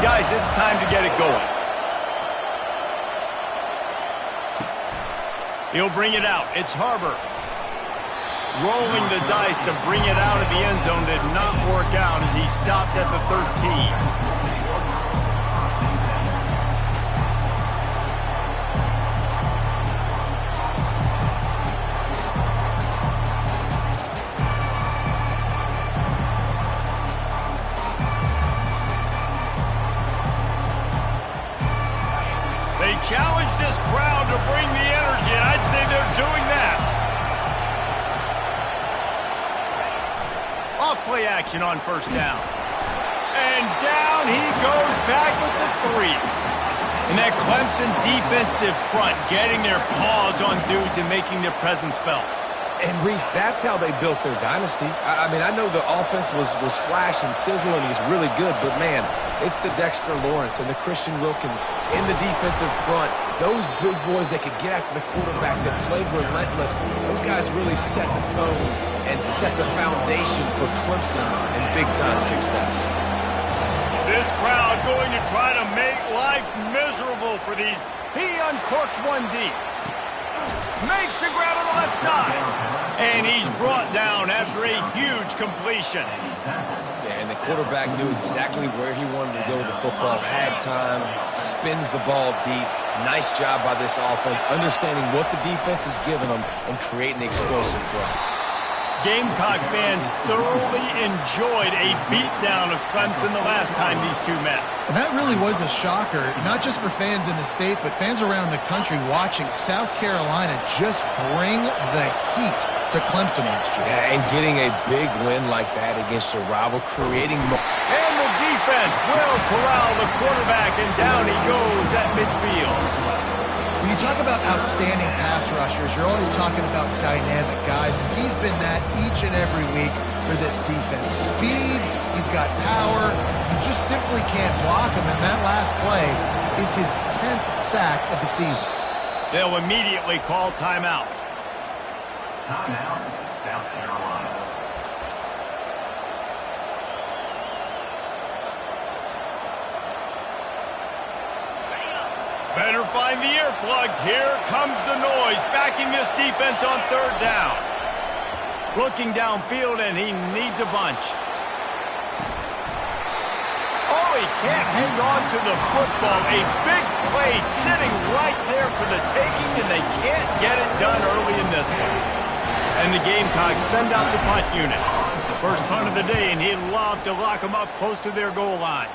Guys, it's time to get it going. He'll bring it out. It's Harbor. Rolling the dice to bring it out of the end zone did not work out as he stopped at the 13. They challenge this crowd to bring the energy, and I'd say they're doing that. Off-play action on first down. And down he goes back with the 3. And that Clemson defensive front getting their paws on dudes and making their presence felt. And, Reese, that's how they built their dynasty. I mean, I know the offense was flash and sizzle and was really good, but, man, it's the Dexter Lawrence and the Christian Wilkins in the defensive front. Those big boys that could get after the quarterback, that played relentless. Those guys really set the tone and set the foundation for Clemson and big-time success. This crowd going to try to make life miserable for these. He uncorks one deep. Makes the grab on the left side. And he's brought down after a huge completion. Yeah, and the quarterback knew exactly where he wanted to go with the football, had time, spins the ball deep. Nice job by this offense, understanding what the defense is giving them and creating explosive play. Gamecock fans thoroughly enjoyed a beatdown of Clemson the last time these two met. And that really was a shocker, not just for fans in the state, but fans around the country watching South Carolina just bring the heat to Clemson next year. Yeah, and getting a big win like that against a rival, creating more. And the defense will corral the quarterback, and down he goes at midfield. When you talk about outstanding pass rushers, you're always talking about dynamic guys, and he's been that each and every week for this defense. Speed, he's got power, you just simply can't block him, and that last play is his 10th sack of the season. They'll immediately call timeout. Timeout, South Carolina. Better find the earplugs. Here comes the noise, backing this defense on third down. Looking downfield, and he needs a bunch. Oh, he can't hang on to the football. A big play sitting right there for the taking, and they can't get it done early in this one. And the Gamecocks send out the punt unit. First punt of the day, and he'd love to lock them up close to their goal line.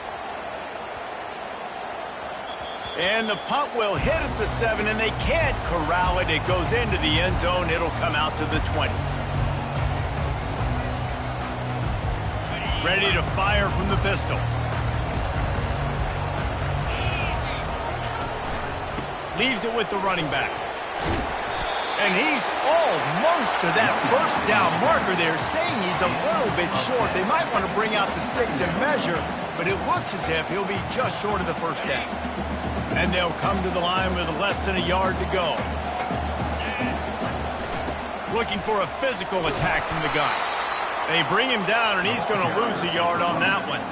And the punt will hit at the 7, and they can't corral it. It goes into the end zone. It'll come out to the 20. Ready to fire from the pistol. Leaves it with the running back. And he's almost to that first down marker there, saying he's a little bit short. They might want to bring out the sticks and measure, but it looks as if he'll be just short of the first down. And they'll come to the line with less than a yard to go. Looking for a physical attack from the gun. They bring him down, and he's going to lose a yard on that one.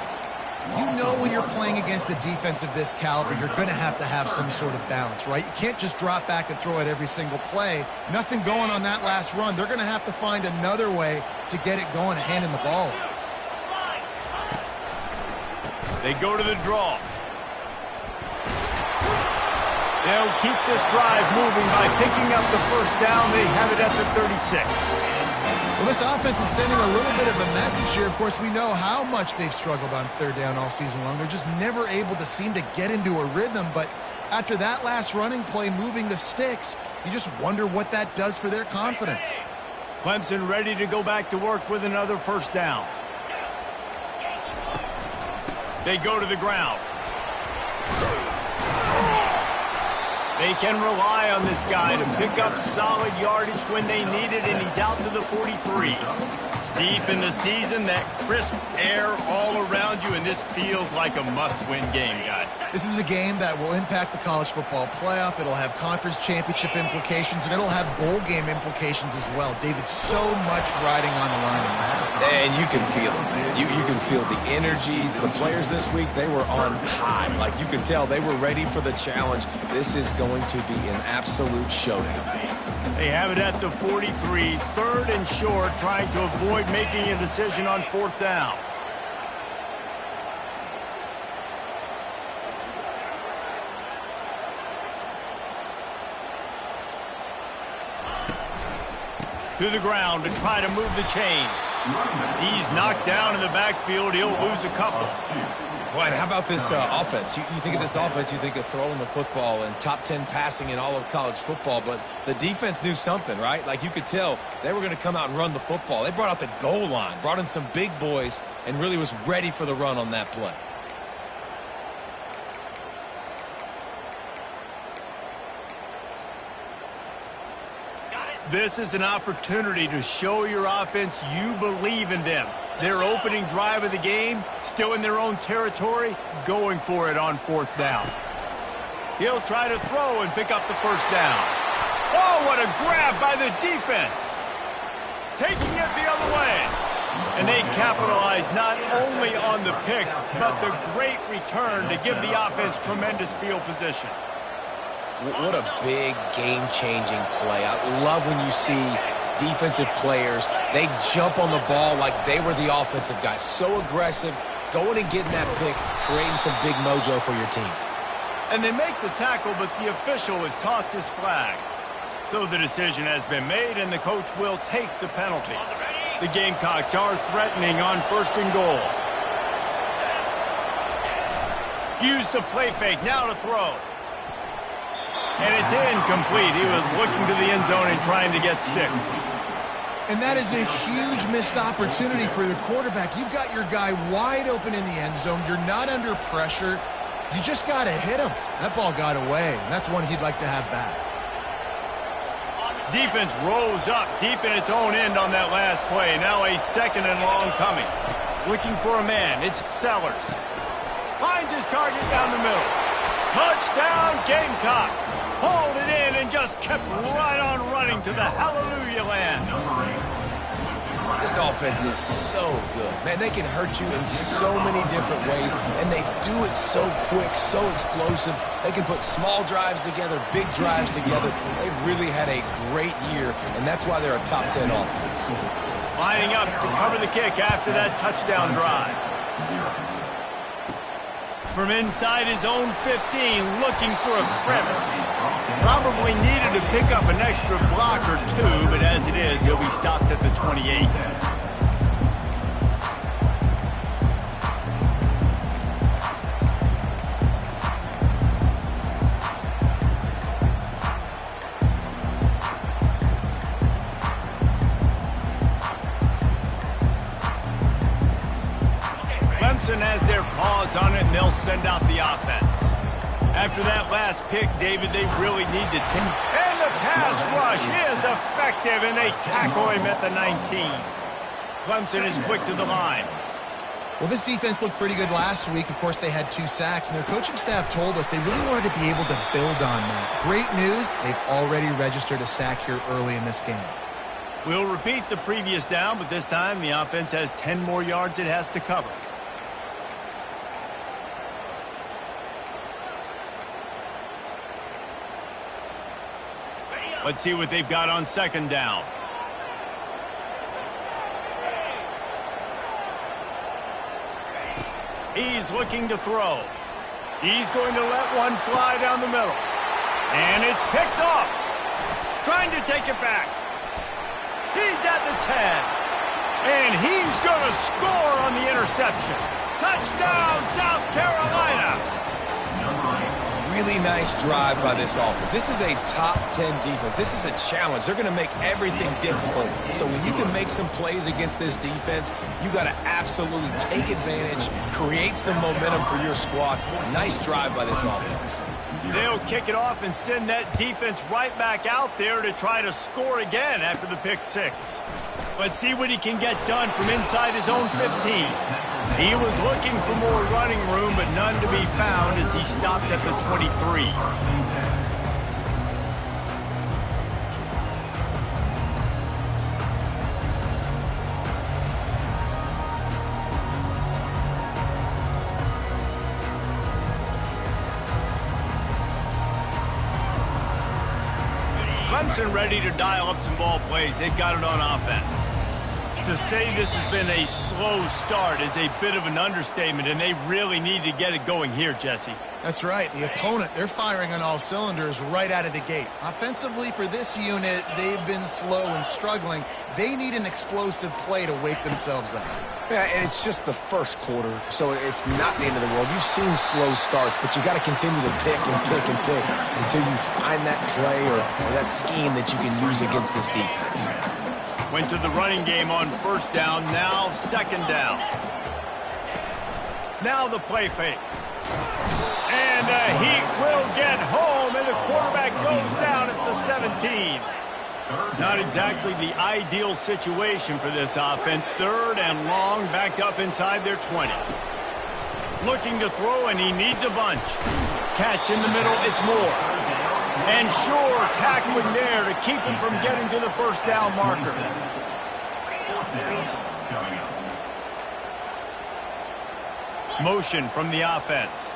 You know when you're playing against a defense of this caliber, you're going to have some sort of balance, right? You can't just drop back and throw it every single play. Nothing going on that last run. They're going to have to find another way to get it going and handing the ball. They go to the draw. They'll keep this drive moving by picking up the first down. They have it at the 36. Well, this offense is sending a little bit of a message here. Of course, we know how much they've struggled on third down all season long. They're just never able to seem to get into a rhythm. But after that last running play, moving the sticks, you just wonder what that does for their confidence. Clemson ready to go back to work with another first down. They go to the ground. They can rely on this guy to pick up solid yardage when they need it, and he's out to the 43. Deep in the season, that crisp air all around you, and this feels like a must-win game, guys. This is a game that will impact the college football playoff. It'll have conference championship implications, and it'll have bowl game implications as well. David, so much riding on the line in this one. And you can feel it, man. You can feel the energy. The players this week, they were on high. Like, you can tell they were ready for the challenge. This is going to be an absolute showdown. They have it at the 43, third and short, trying to avoid making a decision on fourth down. To the ground to try to move the chains. He's knocked down in the backfield. He'll lose a couple. Well, and how about this offense? You think of this offense, you think of throwing the football and top 10 passing in all of college football, but the defense knew something, right? Like, you could tell they were going to come out and run the football. They brought out the goal line, brought in some big boys, and really was ready for the run on that play. This is an opportunity to show your offense you believe in them. Their opening drive of the game, still in their own territory, going for it on fourth down. He'll try to throw and pick up the first down. Oh, what a grab by the defense. Taking it the other way. And they capitalize not only on the pick, but the great return to give the offense tremendous field position. What a big game-changing play. I love when you see defensive players, they jump on the ball like they were the offensive guys. So aggressive, going and getting that pick, creating some big mojo for your team. And they make the tackle, but the official has tossed his flag. So the decision has been made, and the coach will take the penalty. The Gamecocks are threatening on first and goal. Use the play fake, now to throw. And it's incomplete. He was looking to the end zone and trying to get 6. And that is a huge missed opportunity for the quarterback. You've got your guy wide open in the end zone. You're not under pressure. You just got to hit him. That ball got away, and that's one he'd like to have back. Defense rose up deep in its own end on that last play. Now a second and long coming. Looking for a man. It's Sellers. Finds his target down the middle. Touchdown, Gamecocks. Hauled it in and just kept right on running to the hallelujah land. This offense is so good. Man, they can hurt you in so many different ways, and they do it so quick, so explosive. They can put small drives together, big drives together. They've really had a great year, and that's why they're a top 10 offense. Lining up to cover the kick after that touchdown drive. From inside his own 15, looking for a crevice. Probably needed to pick up an extra block or two, but as it is, he'll be stopped at the 28. Clemson has their paws on it, and they'll send out the offense. After that last pick, David, they really need to take. And the pass rush is effective, and they tackle him at the 19. Clemson is quick to the line. Well, this defense looked pretty good last week. Of course, they had 2 sacks, and their coaching staff told us they really wanted to be able to build on that. Great news, they've already registered a sack here early in this game. We'll repeat the previous down, but this time the offense has 10 more yards it has to cover. Let's see what they've got on second down. He's looking to throw. He's going to let one fly down the middle. And it's picked off. Trying to take it back. He's at the 10. And he's going to score on the interception. Touchdown, South Carolina. Really nice drive by this offense. This is a top 10 defense. This is a challenge. They're going to make everything difficult. So when you can make some plays against this defense, you got to absolutely take advantage, create some momentum for your squad. Nice drive by this offense. They'll kick it off and send that defense right back out there to try to score again after the pick 6. Let's see what he can get done from inside his own 15. He was looking for more running room, but none to be found as he stopped at the 23. Clemson ready to dial up some ball plays. They've got it on offense. To say this has been a slow start is a bit of an understatement, and they really need to get it going here, Jesse. That's right. The opponent, they're firing on all cylinders right out of the gate. Offensively, for this unit, they've been slow and struggling. They need an explosive play to wake themselves up. Yeah, and it's just the first quarter, so it's not the end of the world. You've seen slow starts, but you got to continue to pick and pick and pick until you find that play or that scheme that you can use against this defense. Went to the running game on first down, now second down. Now the play fake. And the Heat will get home, and the quarterback goes down at the 17. Not exactly the ideal situation for this offense. Third and long, backed up inside their 20. Looking to throw, and he needs a bunch. Catch in the middle, it's Moore. And sure, tackling there to keep him from getting to the first down marker. Motion from the offense.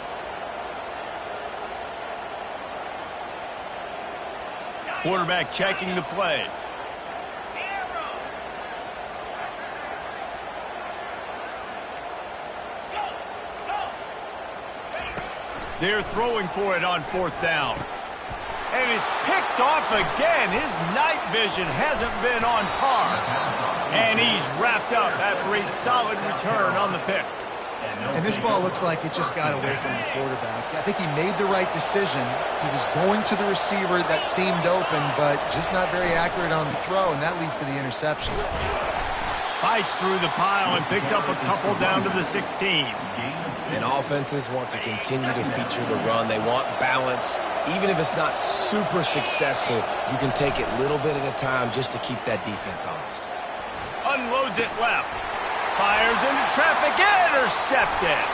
Quarterback checking the play. They're throwing for it on fourth down. And it's picked off again. His night vision hasn't been on par. And he's wrapped up after a solid return on the pick. And this ball looks like it just got away from the quarterback. I think he made the right decision. He was going to the receiver that seemed open, but just not very accurate on the throw, and that leads to the interception. Fights through the pile and picks up a couple down to the 16. And offenses want to continue to feature the run. They want balance. Even if it's not super successful, you can take it little bit at a time just to keep that defense honest. Unloads it left. Fires into traffic. Intercepted.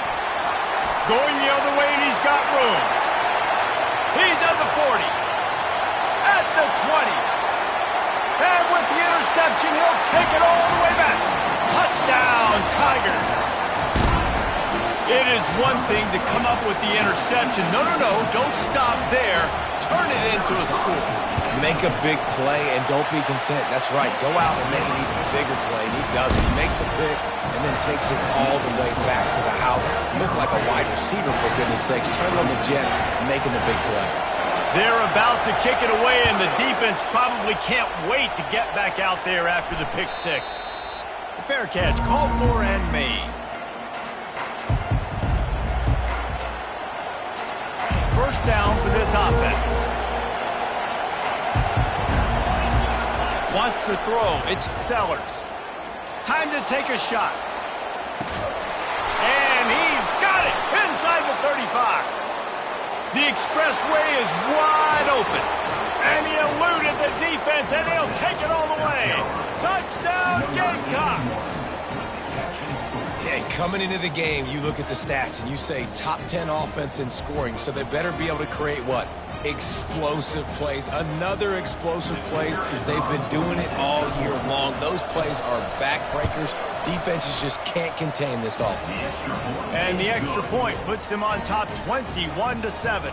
Going the other way, and he's got room. He's at the 40. At the 20. And with the interception, he'll take it all the way back. Touchdown, Tigers. It is one thing to come up with the interception. No, don't stop there. Turn it into a score. Make a big play and don't be content. That's right. Go out and make an even bigger play. And he does it. He makes the pick and then takes it all the way back to the house. Look like a wide receiver, for goodness sakes. Turn on the Jets, making the big play. They're about to kick it away, and the defense probably can't wait to get back out there after the pick six. Fair catch, called for and made. First down for this offense. Wants to throw. It's Sellers. Time to take a shot. And he's got it inside the 35. The expressway is wide open. And he eluded the defense, and he'll take it all the way. Touchdown, Gamecocks. Yeah, coming into the game, you look at the stats and you say top 10 offense in scoring, so they better be able to create what? Explosive plays. Another explosive plays. They've been doing it all year long. Those plays are backbreakers. Defenses just can't contain this offense. And the extra point puts them on top 21-7.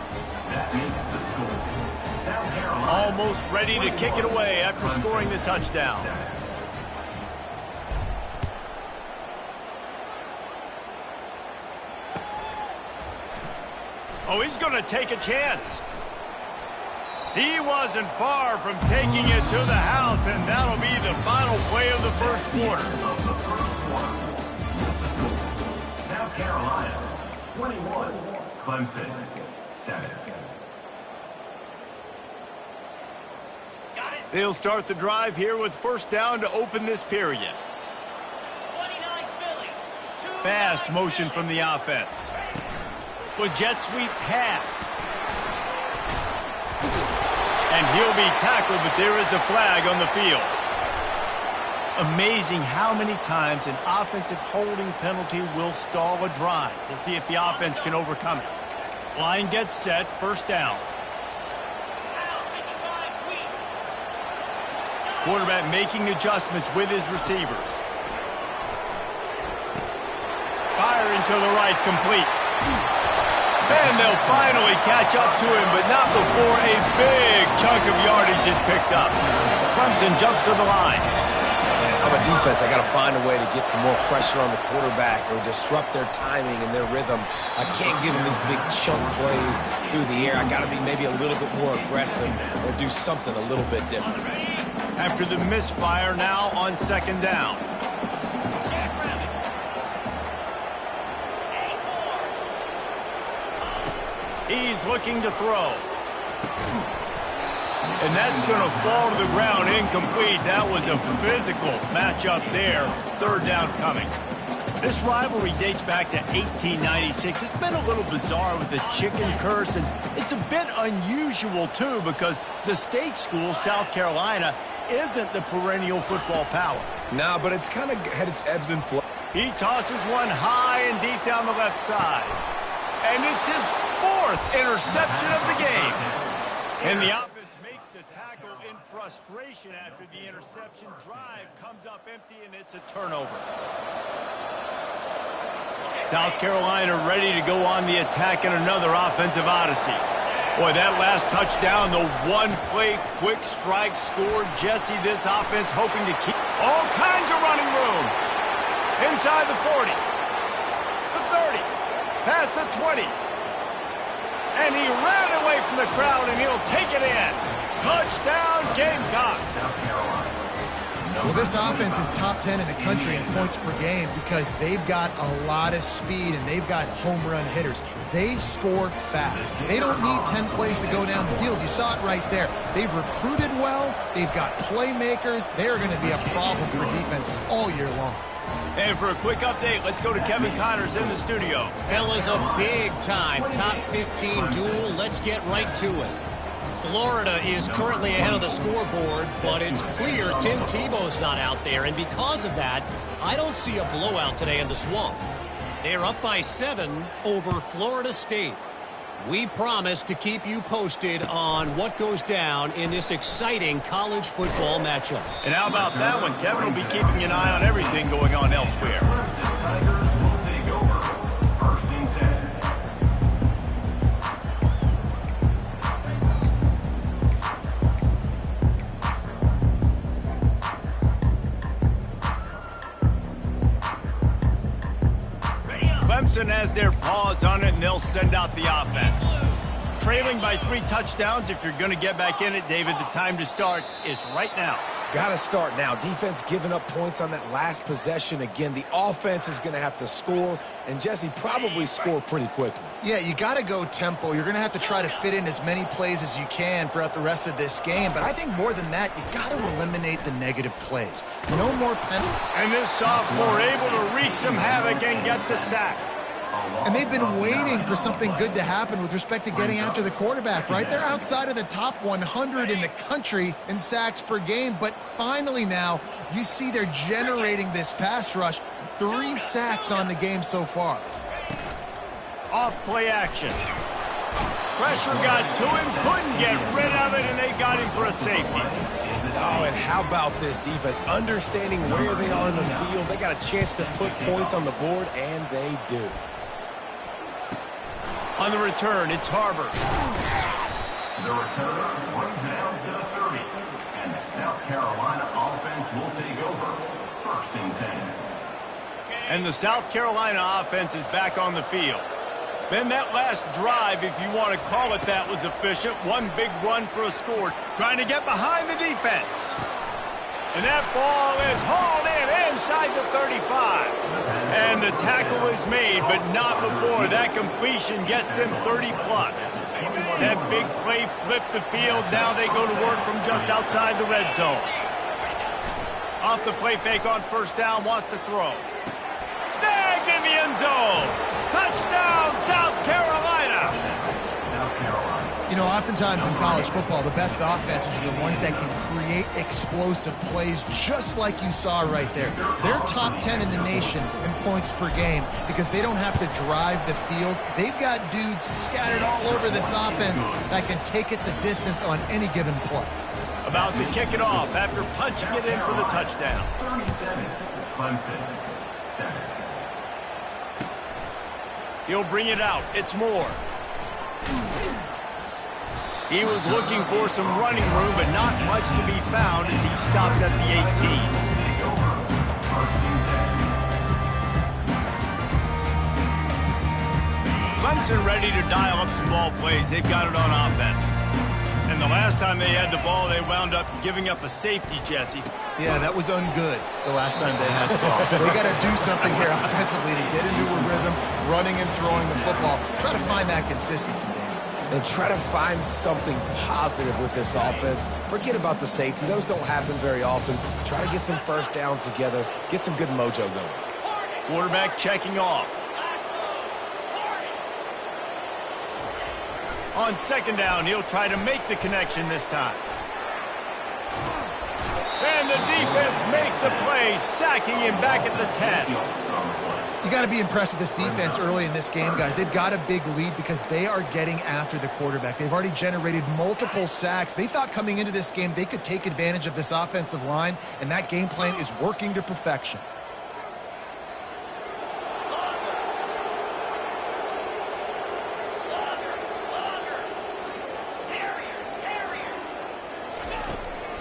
Almost ready to kick it away after scoring the touchdown. Oh, he's going to take a chance. He wasn't far from taking it to the house, and that'll be the final play of the first quarter. South Carolina, 21. Clemson, 7. They'll start the drive here with first down to open this period. Fast motion from the offense. With jet sweep pass. And he'll be tackled, but there is a flag on the field. Amazing how many times an offensive holding penalty will stall a drive to see if the offense can overcome it. Line gets set, first down. Quarterback making adjustments with his receivers. Firing to the right, complete. Then they'll finally catch up to him, but not before a big chunk of yardage is picked up. Clemson jumps to the line. I'm a defense. I got to find a way to get some more pressure on the quarterback or disrupt their timing and their rhythm. I can't give them these big chunk plays through the air. I got to be maybe a little bit more aggressive or do something a little bit different. After the misfire, now on second down. He's looking to throw. And that's going to fall to the ground incomplete. That was a physical matchup there. Third down coming. This rivalry dates back to 1896. It's been a little bizarre with the chicken curse, and it's a bit unusual, too, because the state school, South Carolina, isn't the perennial football power. No, but it's kind of had its ebbs and flows. He tosses one high and deep down the left side. And it's his fourth interception of the game. And the offense makes the tackle in frustration after the interception. Drive comes up empty, and it's a turnover. South Carolina ready to go on the attack in another offensive odyssey. Boy, that last touchdown, the one-play quick strike scored. Jesse, this offense hoping to keep all kinds of running room. Inside the 40, the 30, past the 20. And he ran away from the crowd, and he'll take it in. Touchdown, Gamecocks. Well, this offense is top 10 in the country in points per game because they've got a lot of speed and they've got home run hitters. They score fast. They don't need 10 plays to go down the field. You saw it right there. They've recruited well. They've got playmakers. They're going to be a problem for defenses all year long. And for a quick update, let's go to Kevin Connors in the studio. Fellas, a big-time top 15 duel. Let's get right to it. Florida is currently ahead of the scoreboard, but it's clear Tim Tebow's not out there, and because of that, I don't see a blowout today in the Swamp. They're up by 7 over Florida State. We promise to keep you posted on what goes down in this exciting college football matchup. And how about that one? Kevin will be keeping an eye on everything going on elsewhere. Clemson has their paws on it, and they'll send out the offense. Trailing by 3 touchdowns. If you're going to get back in it, David, the time to start is right now. Got to start now. Defense giving up points on that last possession. Again, the offense is going to have to score, and Jesse probably score pretty quickly. Yeah, you got to go tempo. You're going to have to try to fit in as many plays as you can throughout the rest of this game. But I think more than that, you got to eliminate the negative plays. No more penalties. And this sophomore able to wreak some havoc and get the sack. And they've been waiting for something good to happen with respect to getting after the quarterback, right? They're outside of the top 100 in the country in sacks per game, but finally now you see they're generating this pass rush. 3 sacks on the game so far. Off play action. Pressure got to him, couldn't get rid of it, and they got him for a safety. Oh, and how about this defense? Understanding where they are in the field, they got a chance to put points on the board, and they do. On the return, it's Harbor. The return runs down to the 30, and the South Carolina offense will take over. 1st and 10. And the South Carolina offense is back on the field. Then that last drive, if you want to call it that, was efficient. One big run for a score, trying to get behind the defense. And that ball is hauled in inside the 35. And the tackle is made, but not before. That completion gets them 30-plus. That big play flipped the field. Now they go to work from just outside the red zone. Off the play fake on 1st down, wants to throw. Snagged in the end zone. Touchdown, South Carolina. You know, oftentimes in college football, the best offenses are the ones that can create explosive plays, just like you saw right there. They're top 10 in the nation in points per game because they don't have to drive the field. They've got dudes scattered all over this offense that can take it the distance on any given play. About to kick it off after punching it in for the touchdown. 37, Clemson, 7. He'll bring it out. It's Moore. He was looking for some running room, but not much to be found as he stopped at the 18. Clemson ready to dial up some ball plays. They've got it on offense. And the last time they had the ball, they wound up giving up a safety, Jesse. Yeah, that was ungood the last time they had the ball. So they got to do something here offensively to get into a rhythm, running and throwing the football. Try to find that consistency, man. And try to find something positive with this offense. Forget about the safety. Those don't happen very often. Try to get some first downs together. Get some good mojo going. Quarterback checking off. On second down, he'll try to make the connection this time. And the defense makes a play, sacking him back at the 10. You got to be impressed with this defense early in this game, guys. They've got a big lead because they are getting after the quarterback. They've already generated multiple sacks. They thought coming into this game they could take advantage of this offensive line, and that game plan is working to perfection.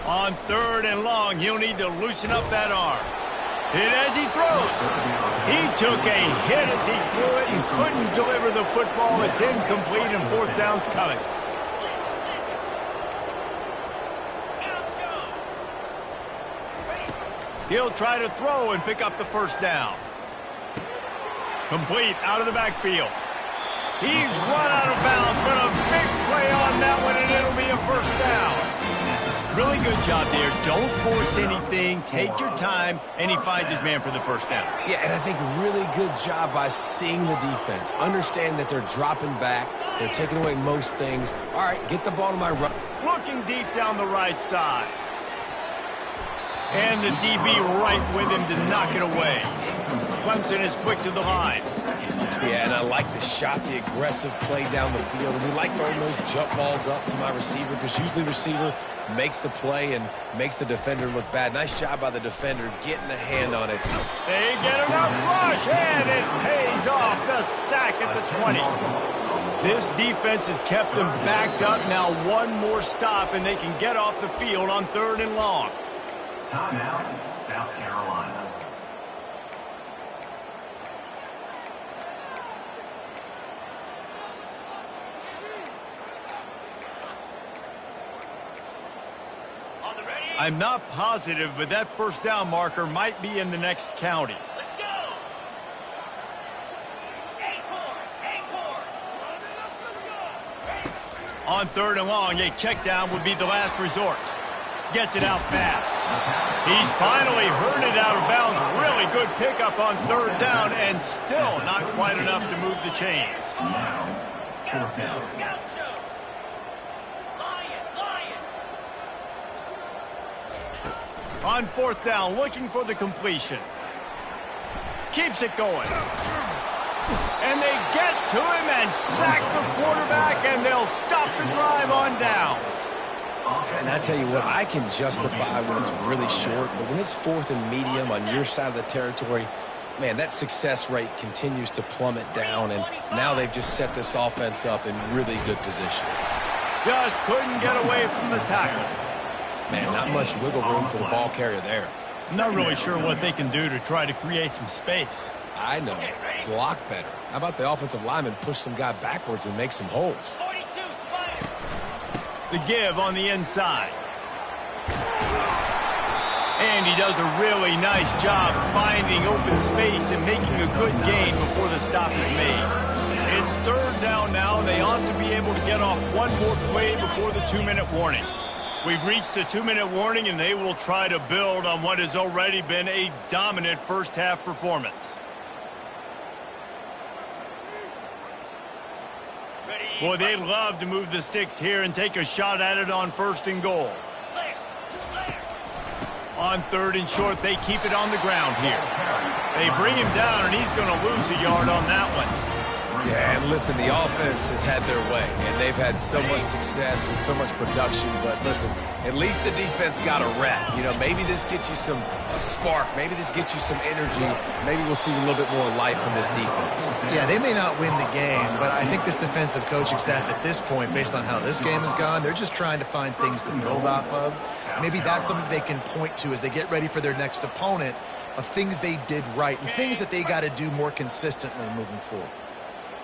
On third and long, he'll need to loosen up that arm. Hit as he throws. He took a hit as he threw it and couldn't deliver the football. It's incomplete and fourth down's coming. He'll try to throw and pick up the first down. Complete out of the backfield. He's run out of bounds, but a big play on that one, and it'll be a first down. Really good job there. Don't force anything. Take your time, and he finds his man for the first down. Yeah, and I think really good job by seeing the defense. Understand that they're dropping back. They're taking away most things. All right, get the ball to my run. Looking deep down the right side. And the DB right with him to knock it away. Clemson is quick to the line. Yeah, and I like the shot, the aggressive play down the field. And we like throwing those jump balls up to my receiver because usually receiver makes the play and makes the defender look bad. Nice job by the defender getting a hand on it. They get enough rush, and it pays off. The sack at the 20. This defense has kept them backed up. Now one more stop, and they can get off the field on third and long. Timeout, South Carolina. I'm not positive, but that first down marker might be in the next county. Let's go. On third and long, a check down would be the last resort. Gets it out fast. He's finally hurt it out of bounds. Really good pickup on third down, and still not quite enough to move the chains. Fourth down. On fourth down, looking for the completion. Keeps it going. And they get to him and sack the quarterback, and they'll stop the drive on downs. And I tell you what, I can justify when it's really short, but when it's fourth and medium on your side of the territory, man, that success rate continues to plummet down, and now they've just set this offense up in really good position. Just couldn't get away from the tackle. Man, not much wiggle room for the ball carrier there. Not really sure what they can do to try to create some space. I know. Block better. How about the offensive lineman push some guy backwards and make some holes? The give on the inside. And he does a really nice job finding open space and making a good gain before the stop is made. It's third down now. They ought to be able to get off one more play before the 2-minute warning. We've reached the 2-minute warning, and they will try to build on what has already been a dominant first-half performance. Boy, they'd love to move the sticks here and take a shot at it on 1st and goal. On 3rd and short, they keep it on the ground here. They bring him down, and he's going to lose a yard on that one. Yeah, and listen, the offense has had their way, and they've had so much success and so much production. But listen, at least the defense got a rep. You know, maybe this gets you a spark. Maybe this gets you some energy. Maybe we'll see a little bit more life from this defense. Yeah, they may not win the game, but I think this defensive coaching staff at this point, based on how this game has gone, they're just trying to find things to build off of. Maybe that's something they can point to as they get ready for their next opponent, of things they did right and things that they got to do more consistently moving forward.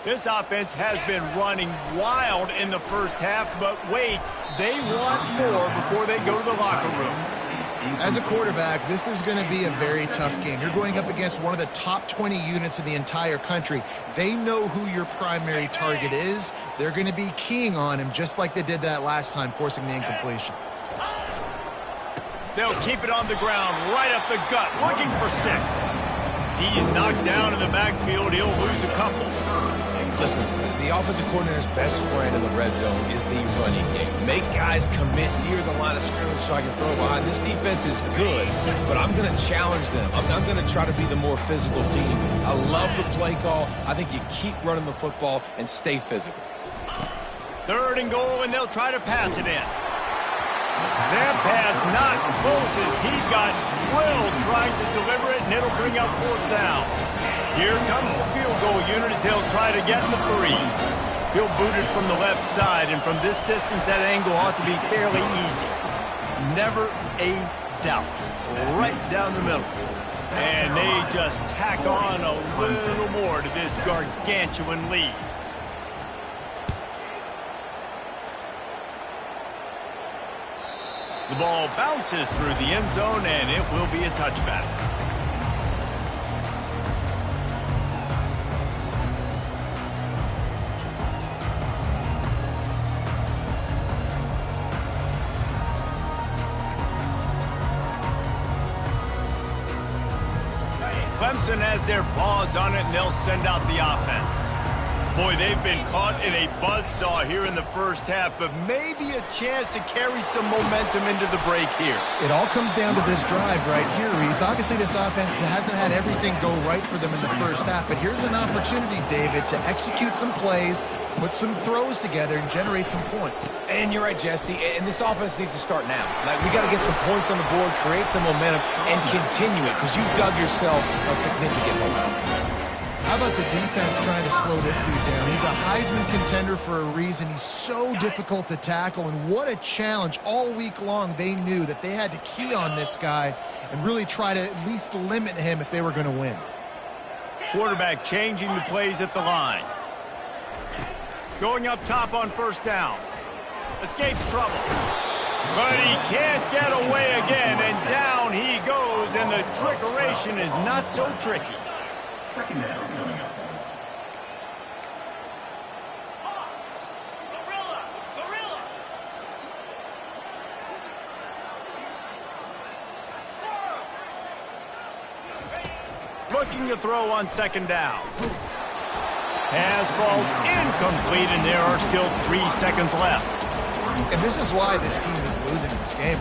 This offense has been running wild in the first half, but wait, they want more before they go to the locker room. As a quarterback, this is going to be a very tough game. You're going up against one of the top 20 units in the entire country. They know who your primary target is. They're going to be keying on him just like they did that last time, forcing the incompletion. They'll keep it on the ground, right up the gut, looking for 6. He's knocked down in the backfield. He'll lose a couple. Listen, the offensive coordinator's best friend in the red zone is the running game. Make guys commit near the line of scrimmage so I can throw behind. This defense is good, but I'm going to challenge them. I'm going to try to be the more physical team. I love the play call. I think you keep running the football and stay physical. 3rd and goal, and they'll try to pass it in. That pass not close as he got drilled trying to deliver it, and it'll bring up 4th down. Here comes the field goal unit as they'll try to get the 3. He'll boot it from the left side, and from this distance, that angle ought to be fairly easy. Never a doubt. Right down the middle. And they just tack on a little more to this gargantuan lead. The ball bounces through the end zone, and it will be a touchback. Clemson has their paws on it, and they'll send out the offense. Boy, they've been caught in a buzzsaw here in the first half, but maybe a chance to carry some momentum into the break here. It all comes down to this drive right here, Reese. Obviously, this offense hasn't had everything go right for them in the first half, but here's an opportunity, David, to execute some plays, put some throws together, and generate some points. And you're right, Jesse, and this offense needs to start now. Like, we got to get some points on the board, create some momentum, and continue it, because you've dug yourself a significant hole. How about the defense trying to slow this dude down? He's a Heisman contender for a reason. He's so difficult to tackle, and what a challenge. All week long, they knew that they had to key on this guy and really try to at least limit him if they were going to win. Quarterback changing the plays at the line. Going up top on 1st down. Escapes trouble. But he can't get away again, and down he goes, and the trickeration is not so tricky. 2nd down coming up. Looking to throw on 2nd down. Pass falls incomplete, and there are still 3 seconds left. And this is why this team is losing this game.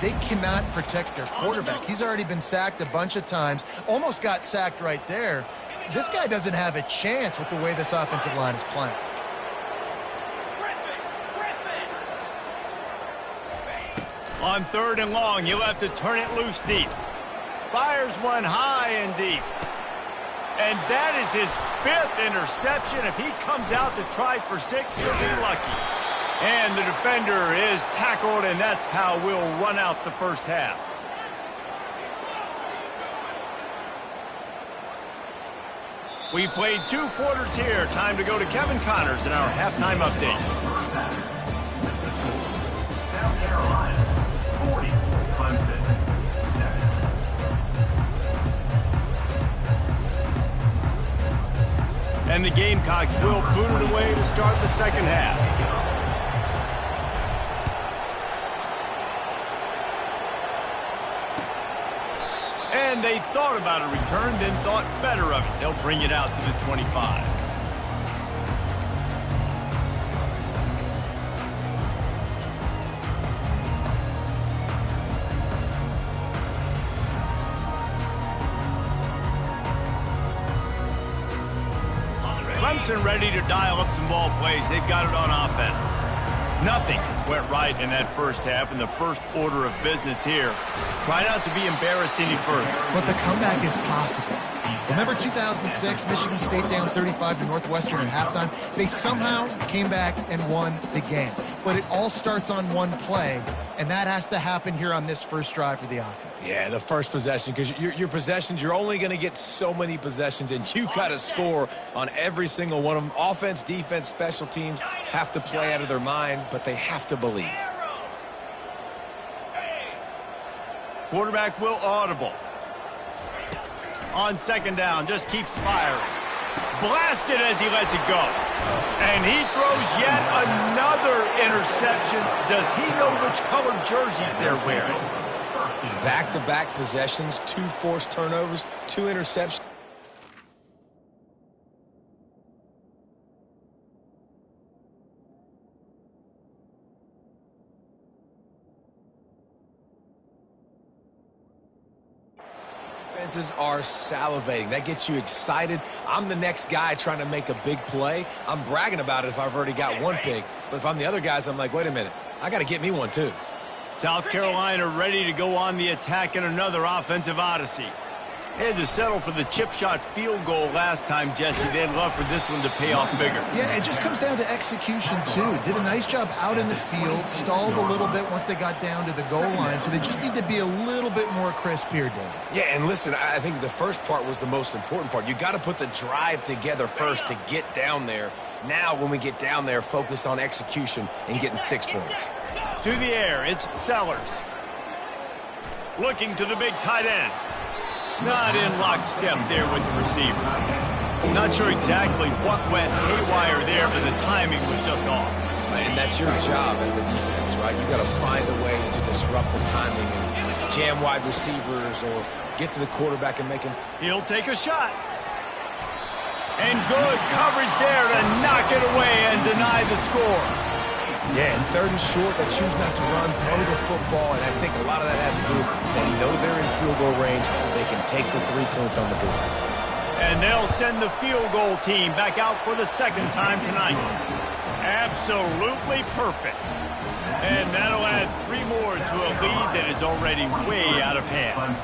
They cannot protect their quarterback. He's already been sacked a bunch of times, almost got sacked right there. This guy doesn't have a chance with the way this offensive line is playing. On 3rd and long, you'll have to turn it loose deep. Fires one high and deep. And that is his 5th interception. If he comes out to try for 6, he'll be lucky. And the defender is tackled, and that's how we'll run out the first half. We've played 2 quarters here. Time to go to Kevin Connors in our halftime update. South Carolina, 40, Clemson, 7. And the Gamecocks will boot it away to start the second half. And they thought about a return, then thought better of it. They'll bring it out to the 25. Clemson ready to dial up some ball plays. They've got it on offense. Nothing went right in that first half, and the first order of business here. Try not to be embarrassed any further. But the comeback is possible. Remember 2006, Michigan State down 35 to Northwestern at halftime? They somehow came back and won the game. But it all starts on one play, and that has to happen here on this first drive for the offense. Yeah, the first possession, because your possessions, you're only going to get so many possessions, and you got to score on every single one of them. Offense, defense, special teams have to play out of their mind, but they have to believe. Quarterback will audible. On second down, just keeps firing. Blasted as he lets it go. And he throws yet another interception. Does he know which colored jerseys they're wearing? Back-to-back possessions, 2 forced turnovers, 2 interceptions. Defenses are salivating. That gets you excited. I'm the next guy trying to make a big play. I'm bragging about it if I've already got one pick. But if I'm the other guys, I'm like, wait a minute. I got to get me one too. South Carolina ready to go on the attack in another offensive odyssey. They had to settle for the chip shot field goal last time, Jesse. They'd love for this one to pay off bigger. Yeah, it just comes down to execution, too. Did a nice job out in the field, stalled a little bit once they got down to the goal line, so they just need to be a little bit more crisp here, David. Yeah, and listen, I think the first part was the most important part. You got to put the drive together first to get down there. Now, when we get down there, focus on execution and getting 6 points. To the air, it's Sellers. Looking to the big tight end. Not in lockstep there with the receiver. Not sure exactly what went haywire there, but the timing was just off. And that's your job as a defense, right? You got to find a way to disrupt the timing and jam wide receivers or get to the quarterback and make him. He'll take a shot. And good coverage there to knock it away and deny the score. Yeah, and 3rd and short, they choose not to run, throw the football, and I think a lot of that has to do with they know they're in field goal range. They can take the 3 points on the board. And they'll send the field goal team back out for the second time tonight. Absolutely perfect. And that'll add 3 more to a lead that is already way out of hand.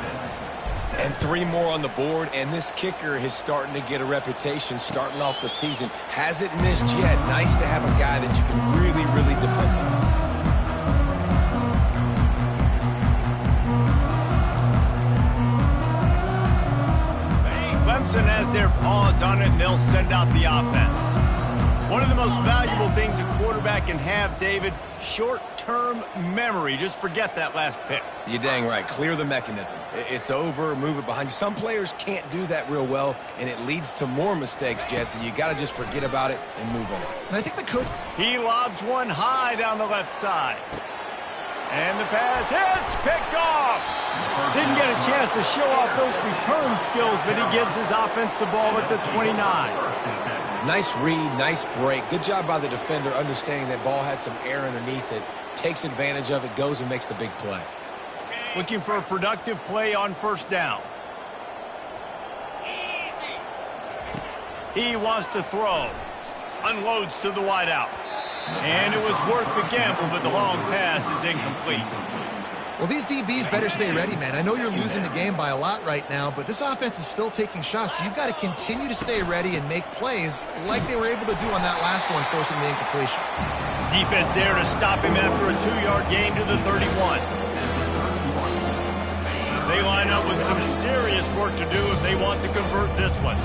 And 3 more on the board, and this kicker is starting to get a reputation starting off the season. Hasn't missed yet. Nice to have a guy that you can really, really depend on. Clemson has their paws on it, and they'll send out the offense. One of the most valuable things a quarterback can have, David, short-term memory. Just forget that last pick. You're dang right. Clear the mechanism. It's over, move it behind you. Some players can't do that real well, and it leads to more mistakes, Jesse. You got to just forget about it and move on. And I think the coach... He lobs one high down the left side. And the pass hits, picked off. Didn't get a chance to show off those return skills, but he gives his offense the ball at the 29. Nice read, nice break. Good job by the defender understanding that ball had some air underneath it. Takes advantage of it, goes and makes the big play. Looking for a productive play on first down. He wants to throw. Unloads to the wideout. And it was worth the gamble, but the long pass is incomplete. Well, these DBs better stay ready, man. I know you're losing the game by a lot right now, but this offense is still taking shots. So you've got to continue to stay ready and make plays like they were able to do on that last one, forcing the incompletion. Defense there to stop him after a 2-yard gain to the 31. They line up with some serious work to do if they want to convert this one.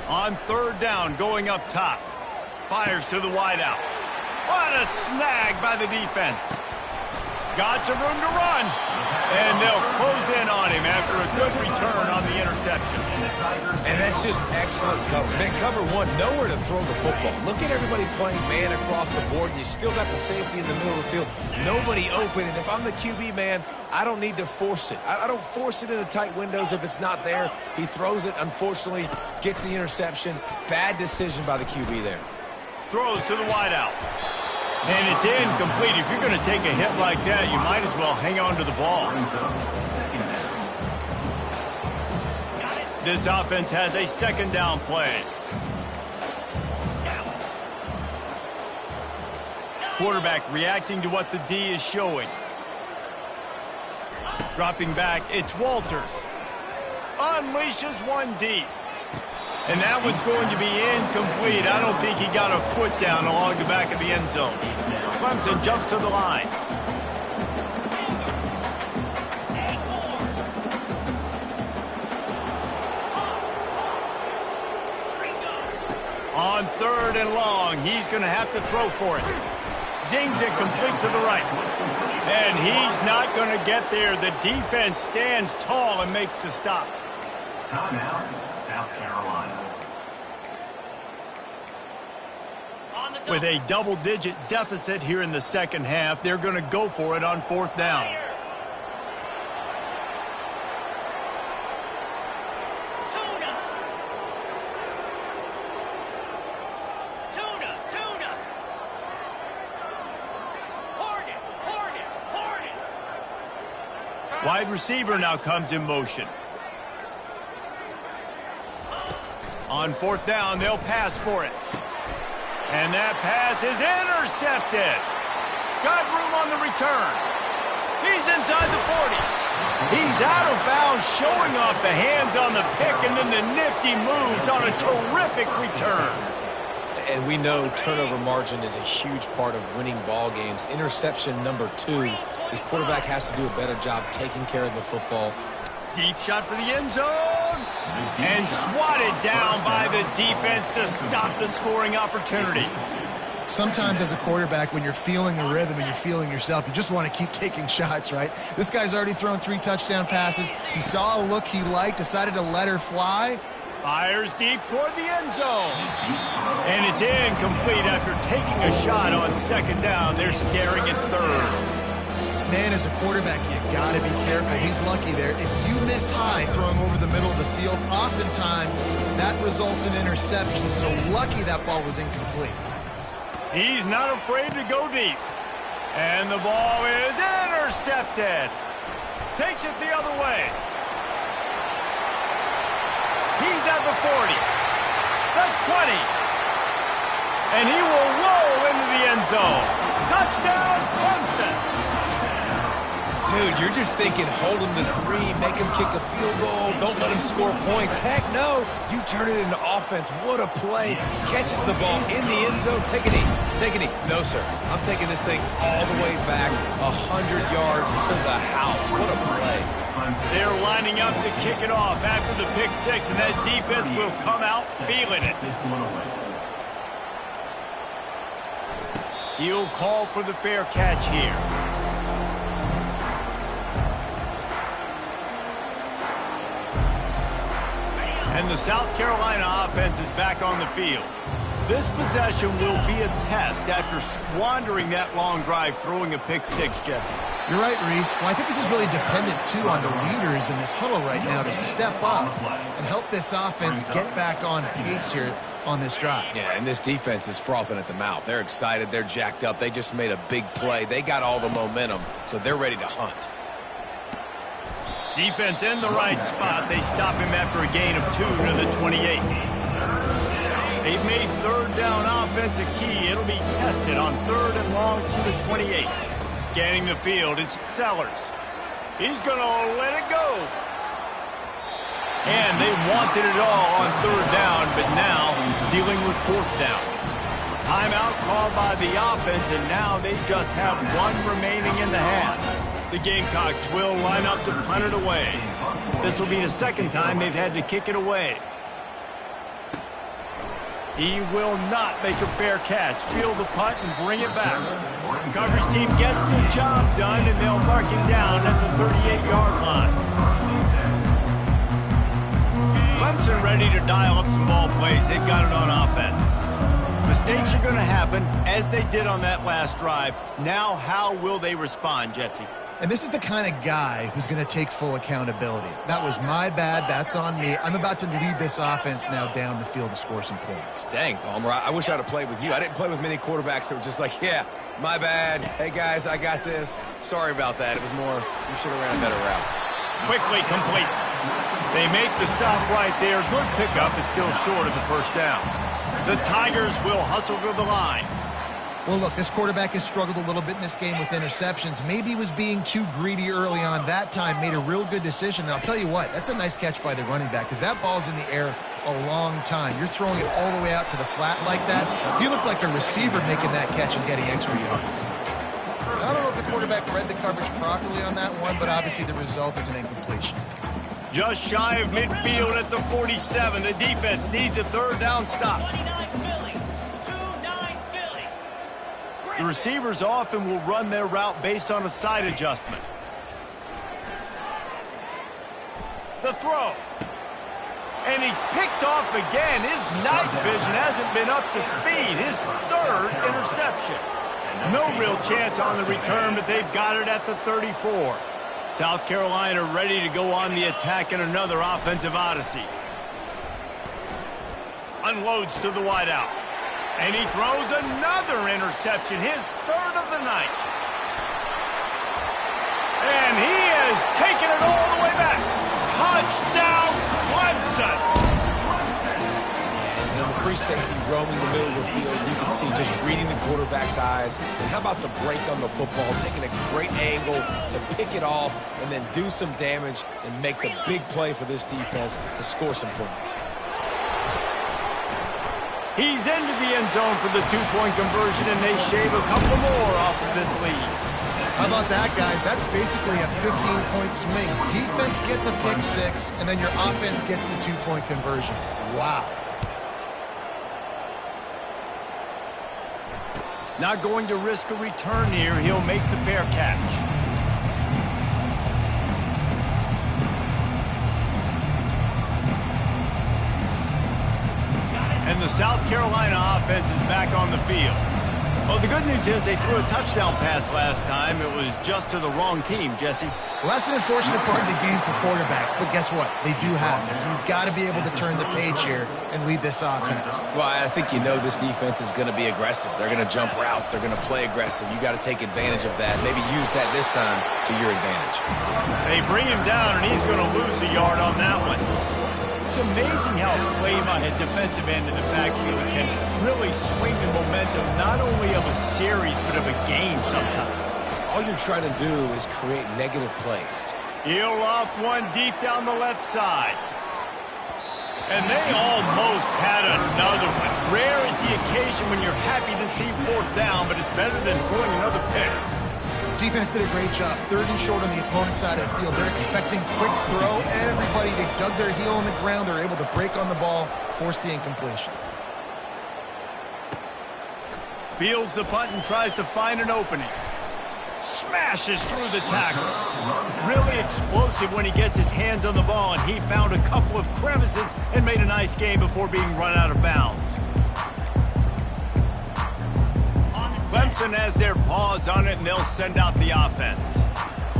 On third down, going up top. Fires to the wideout. What a snag by the defense. Got some room to run. And they'll close in on him after a good return on the interception. And that's just excellent cover. Man, cover one, nowhere to throw the football. Look at everybody playing man across the board, and you still got the safety in the middle of the field. Nobody open, and if I'm the QB, man, I don't need to force it. I don't force it in the tight windows if it's not there. He throws it, unfortunately, gets the interception. Bad decision by the QB there. Throws to the wideout. And it's incomplete. If you're going to take a hit like that, you might as well hang on to the ball. This offense has a second down play. Quarterback reacting to what the D is showing. Dropping back, it's Walters. Unleashes one deep. And that one's going to be incomplete. I don't think he got a foot down along the back of the end zone. Clemson jumps to the line. On 3rd and long, he's going to have to throw for it. Zings it complete to the right. And he's not going to get there. The defense stands tall and makes the stop. Timeout, South Carolina. With a double-digit deficit here in the second half, they're going to go for it on 4th down. Wide receiver now comes in motion. On 4th down, they'll pass for it. And that pass is intercepted. Got room on the return. He's inside the 40. He's out of bounds, showing off the hands on the pick, and then the nifty moves on a terrific return. And we know turnover margin is a huge part of winning ball games. Interception number 2. His quarterback has to do a better job taking care of the football. Deep shot for the end zone. And swatted down by the defense to stop the scoring opportunity. Sometimes as a quarterback, when you're feeling the rhythm and you're feeling yourself, you just want to keep taking shots, right? This guy's already thrown 3 touchdown passes. He saw a look he liked, decided to let her fly. Fires deep toward the end zone. And it's incomplete after taking a shot on 2nd down. They're staring at 3rd. Man, as a quarterback, you got to be careful. He's lucky there. If you miss high throwing over the middle of the field, oftentimes that results in interception. So lucky that ball was incomplete. He's not afraid to go deep. And the ball is intercepted. Takes it the other way. He's at the 40, the 20, and he will roll into the end zone. Touchdown, Clemson. Dude, you're just thinking, hold him to 3, make him kick a field goal, don't let him score points. Heck no, you turn it into offense. What a play. Catches the ball in the end zone. Take a knee. Take a knee. No, sir. I'm taking this thing all the way back 100 yards to the house. What a play. They're lining up to kick it off after the pick 6, and that defense will come out feeling it. He'll call for the fair catch here. And the South Carolina offense is back on the field. This possession will be a test after squandering that long drive, throwing a pick 6, Jesse. You're right, Reese. Well, I think this is really dependent, too, on the leaders in this huddle right now to step up and help this offense get back on pace here on this drive. Yeah, and this defense is frothing at the mouth. They're excited. They're jacked up. They just made a big play. They got all the momentum, so they're ready to hunt. Defense in the right spot. They stop him after a gain of 2 to the 28. They've made 3rd down offense a key. It'll be tested on 3rd and long to the 28. Scanning the field, it's Sellers. He's going to let it go. And they wanted it all on 3rd down, but now dealing with 4th down. Timeout called by the offense, and now they just have 1 remaining in the half. The Gamecocks will line up to punt it away. This will be the 2nd time they've had to kick it away. He will not make a fair catch. Field the punt and bring it back. Coverage team gets the job done, and they'll mark him down at the 38-yard line. Clemson ready to dial up some ball plays. They've got it on offense. Mistakes are going to happen, as they did on that last drive. Now, how will they respond, Jesse? And this is the kind of guy who's going to take full accountability. That was my bad. That's on me. I'm about to lead this offense now down the field and score some points. Dang, Palmer, I wish I'd have played with you. I didn't play with many quarterbacks that were just like, yeah, my bad. Hey, guys, I got this. Sorry about that. It was more, you should have ran a better route. Quickly complete. They make the stop right there. Good pickup. It's still short of the first down. The Tigers will hustle to the line. Well, look, this quarterback has struggled a little bit in this game with interceptions. Maybe he was being too greedy early on. That time made a real good decision. And I'll tell you what, that's a nice catch by the running back because that ball's in the air a long time. You're throwing it all the way out to the flat like that. He looked like a receiver making that catch and getting extra yards. I don't know if the quarterback read the coverage properly on that one, but obviously the result is an incompletion. Just shy of midfield at the 47. The defense needs a third down stop. The receivers often will run their route based on a side adjustment. The throw. And he's picked off again. His night vision hasn't been up to speed. His third interception. No real chance on the return, but they've got it at the 34. South Carolina ready to go on the attack in another offensive odyssey. Unloads to the wideout. And he throws another interception, his third of the night. And he has taken it all the way back. Touchdown, Clemson. And in the free safety roaming the middle of the field, you can see just reading the quarterback's eyes. And how about the break on the football, taking a great angle to pick it off and then do some damage and make the big play for this defense to score some points. He's into the end zone for the two-point conversion, and they shave a couple more off of this lead. How about that, guys? That's basically a 15-point swing. Defense gets a pick six, and then your offense gets the two-point conversion. Wow. Not going to risk a return here. He'll make the fair catch. And the South Carolina offense is back on the field. Well, the good news is they threw a touchdown pass last time. It was just to the wrong team, Jesse. Well, that's an unfortunate part of the game for quarterbacks, but guess what? They do happen. So you've got to be able to turn the page here and lead this offense. Well, I think you know this defense is going to be aggressive. They're going to jump routes. They're going to play aggressive. You got to take advantage of that. Maybe use that this time to your advantage. They bring him down, and he's going to lose a yard on that one. It's amazing how a play by a defensive end in the backfield can really swing the momentum not only of a series but of a game sometimes. All you're trying to do is create negative plays. He'll off one deep down the left side. And they almost had another one. Rare is the occasion when you're happy to see fourth down, but it's better than throwing another pick. Defense did a great job. Third and short on the opponent's side of the field. They're expecting quick throw. Everybody, they dug their heel on the ground. They're able to break on the ball, force the incompletion. Fields the punt and tries to find an opening. Smashes through the tackle. Really explosive when he gets his hands on the ball, and he found a couple of crevices and made a nice game before being run out of bounds. Clemson has their paws on it, and they'll send out the offense.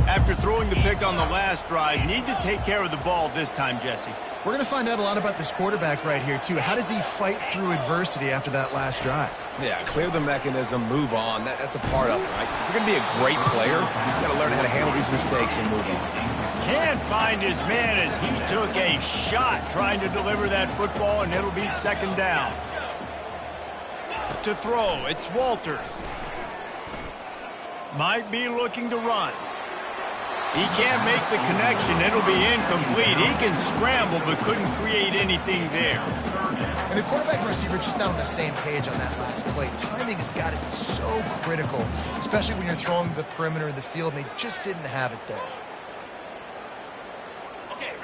After throwing the pick on the last drive, need to take care of the ball this time, Jesse. We're going to find out a lot about this quarterback right here, too. How does he fight through adversity after that last drive? Yeah, clear the mechanism, move on. That's a part of it, right? If you're going to be a great player, you've got to learn how to handle these mistakes and move on. Can't find his man as he took a shot trying to deliver that football, and it'll be second down. To throw, it's Walters. Might be looking to run. He can't make the connection. It'll be incomplete. He can scramble, but couldn't create anything there. And the quarterback and receiver just not on the same page on that last play. Timing has got to be so critical, especially when you're throwing the perimeter of the field, and they just didn't have it there.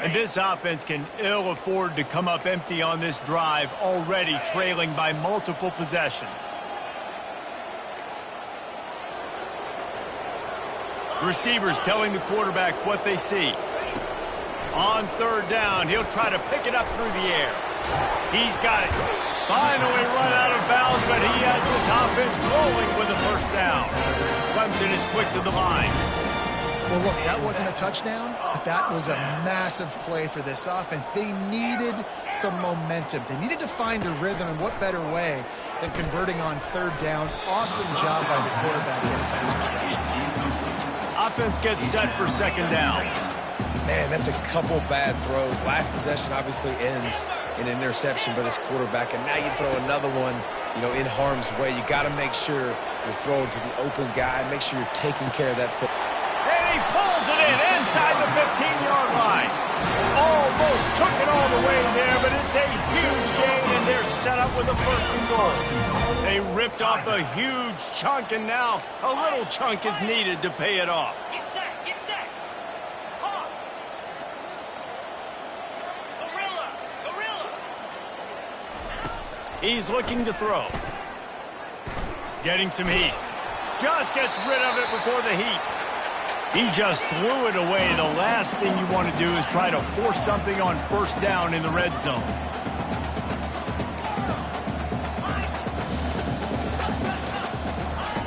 And this offense can ill afford to come up empty on this drive, already trailing by multiple possessions. Receivers telling the quarterback what they see. On third down, he'll try to pick it up through the air. He's got it. Finally run out of bounds, but he has this offense rolling with a first down. Clemson is quick to the line. Well, look, that wasn't a touchdown, but that was a massive play for this offense. They needed some momentum. They needed to find a rhythm, and what better way than converting on third down. Awesome job by the quarterback. Offense gets set for second down. Man, that's a couple bad throws. Last possession obviously ends in an interception by this quarterback, and now you throw another one, in harm's way. You got to make sure you're throwing to the open guy. Make sure you're taking care of that football. And he pulls it in inside the 15-yard line. Almost took it all the way there, but it's a huge gain, and they're set up with a 1st and goal. They ripped off a huge chunk, and now a little chunk is needed to pay it off. Get set, get set. Hawk. Gorilla. He's looking to throw. Getting some heat. Just gets rid of it before the heat. He just threw it away. The last thing you want to do is try to force something on 1st down in the red zone.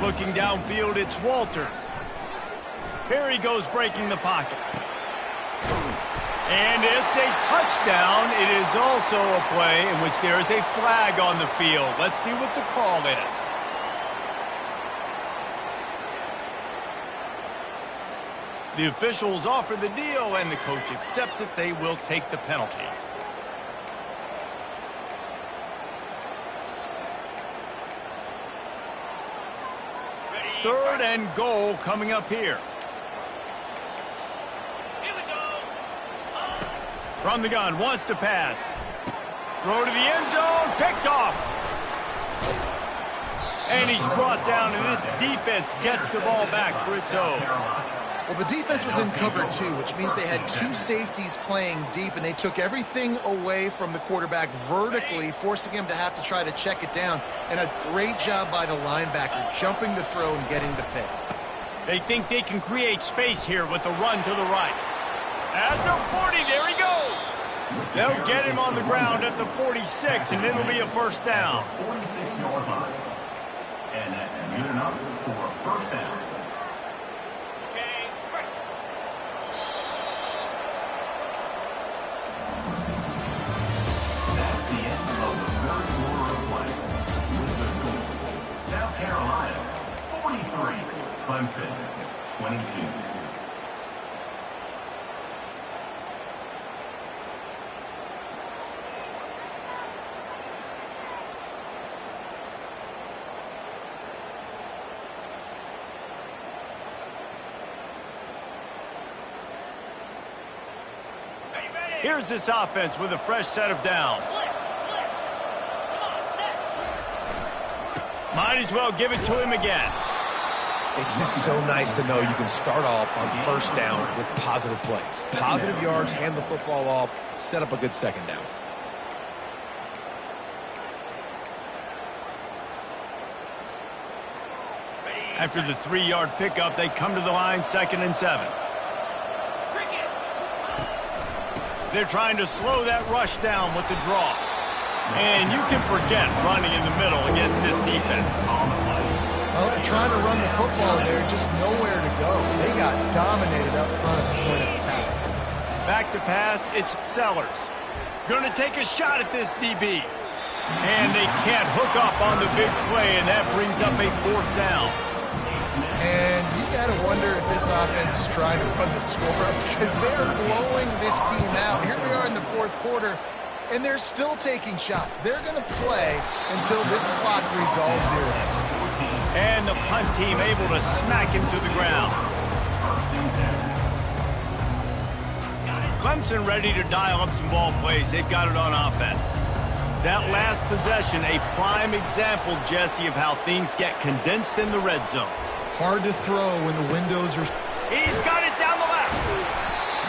Looking downfield, it's Walters. Here he goes breaking the pocket. And it's a touchdown. It is also a play in which there is a flag on the field. Let's see what the call is. The officials offer the deal, and the coach accepts it. They will take the penalty. Ready. 3rd and goal coming up here. Here we go. From the gun, wants to pass. Throw to the end zone, picked off. And he's brought down, and this defense gets the ball back for its own. Well, the defense was in cover 2, which means they had 2 safeties playing deep, and they took everything away from the quarterback vertically, forcing him to have to try to check it down. And a great job by the linebacker, jumping the throw and getting the pick. They think they can create space here with the run to the right. At the 40, there he goes. They'll get him on the ground at the 46, and it'll be a 1st down. 46-yard line. And that's good enough for a 1st down. Carolina, 43. Clemson, 22. Here's this offense with a fresh set of downs. Might as well give it to him again. It's just so nice to know you can start off on 1st down with positive plays. Positive yards, hand the football off, set up a good 2nd down. After the 3-yard pickup, they come to the line 2nd and 7. They're trying to slow that rush down with the draw. And you can forget running in the middle against this defense. Well, they're trying to run the football there, just nowhere to go. They got dominated up front at the point of attack. Back to pass, it's Sellers. Going to take a shot at this DB. And they can't hook up on the big play, and that brings up a 4th down. And you got to wonder if this offense is trying to run the score up, because they're blowing this team out. Here we are in the 4th quarter, and they're still taking shots. They're going to play until this clock reads all zeros. And the punt team able to smack him to the ground. Clemson ready to dial up some ball plays. They've got it on offense. That last possession, a prime example, Jesse, of how things get condensed in the red zone. Hard to throw when the windows are... He's got it down the left.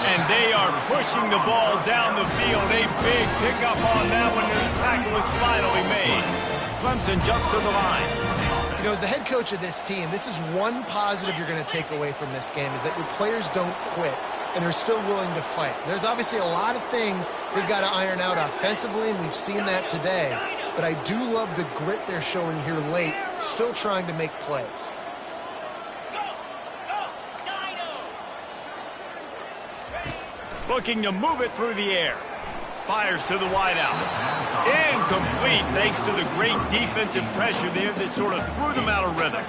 And they are pushing the ball down the field. A big pickup on that one, and the tackle is finally made. Clemson jumps to the line. You know, as the head coach of this team, this is one positive you're going to take away from this game, is that your players don't quit, and they're still willing to fight. There's obviously a lot of things they've got to iron out offensively, and we've seen that today. But I do love the grit they're showing here late, still trying to make plays. Looking to move it through the air. Fires to the wideout. Incomplete thanks to the great defensive pressure there that sort of threw them out of rhythm.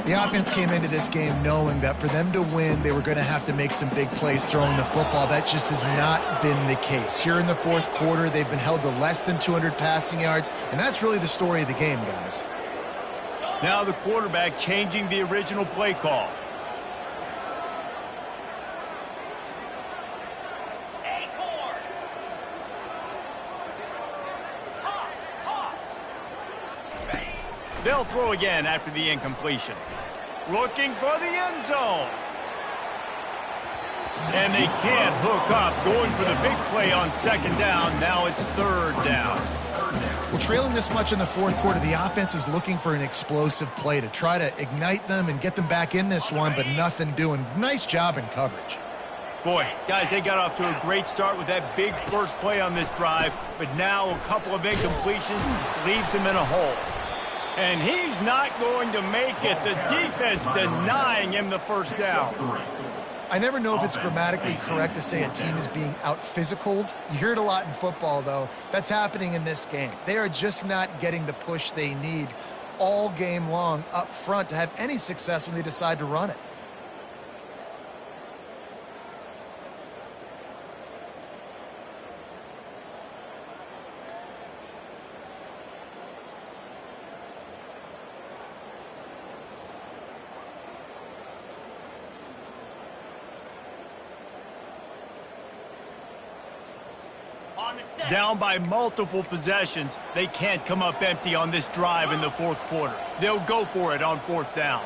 The offense came into this game knowing that for them to win, they were going to have to make some big plays throwing the football. That just has not been the case. Here in the fourth quarter, they've been held to less than 200 passing yards, and that's really the story of the game, guys. Now the quarterback changing the original play call. They'll throw again after the incompletion. Looking for the end zone. And they can't hook up. Going for the big play on second down. Now it's third down. Well, trailing this much in the fourth quarter, the offense is looking for an explosive play to try to ignite them and get them back in this one, but nothing doing. Nice job in coverage. Boy, guys, they got off to a great start with that big first play on this drive, but now a couple of incompletions leaves them in a hole. And he's not going to make it. The defense denying him the first down. I never know if it's grammatically correct to say a team is being out-physicaled. You hear it a lot in football, though. That's happening in this game. They are just not getting the push they need all game long up front to have any success when they decide to run it. Down by multiple possessions, they can't come up empty on this drive in the fourth quarter. They'll go for it on fourth down.